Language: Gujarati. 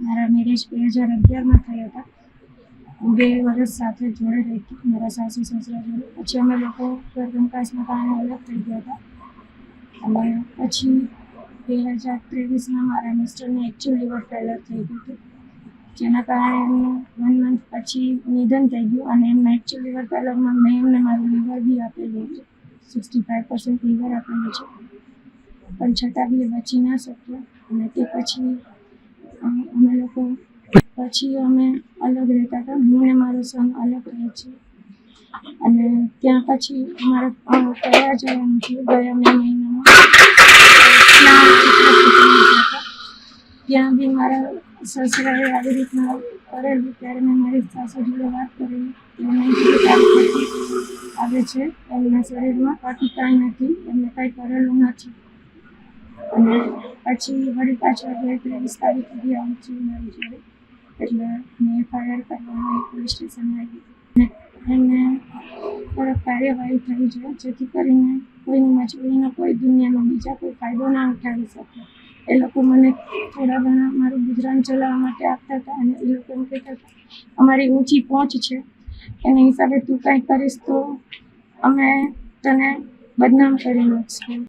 મારા મેરેજ 2011માં થયા હતા. 2 વર્ષ સાથે જોડે રહી હતી મારા સાસુ સસરા જોડે. પછી અમે લોકો ઘરકામકાજના કારણે અલગ થઈ ગયા હતા. અને પછી 2023માં મારા મિસ્ટરને એકચ્યુઅલ લિવર ફેલર થઈ ગયું હતું, જેના કારણે એમનું 1 મંથ પછી નિધન થઈ ગયું. અને એમના એકચ્યુઅલ લિવર ફેલરમાં મેં એમને મારું લિવર બી આપેલું હતું, 65% લિવર આપેલું છે, પણ છતાં બી એ બચી ના શક્યો. અને તે પછી અમે લોકો અમે અલગ રહેતા હતા. હું ને મારો સન અલગ રહે છે. અને ત્યાં પછી અમારે ફરવા જવાનું છે ગયા મહિનામાં. ત્યાં બી મારા સસરાએ આવી રીતના કરેલું, ત્યારે મેં મારી સાસુ જોડે વાત કરેલી. એમને આવે છે એમના શરીરમાં, બાકી કાંઈ નથી, એમને કાંઈ કરેલું નથી. અને પછી વળી પાછળ 23 તારીખ સુધી આવું છું મારી જોડે, એટલે મેં FIR કરવામાં પોલીસ સ્ટેશનમાં આવી. એમને થોડોક કાર્યવાહી થઈ જાય, જેથી કરીને કોઈની મજબૂરીનો કોઈ દુનિયામાં બીજા કોઈ ફાયદો ના ઉઠાવી શકે. એ લોકો મને થોડા ઘણા મારું ગુજરાન ચલાવવા માટે આપતા હતા. અને એ લોકો એમ કહેતા હતા અમારી ઊંચી પહોંચ છે, એના હિસાબે તું કાંઈ કરીશ તો અમે તને બદનામ કરી નાખીશું.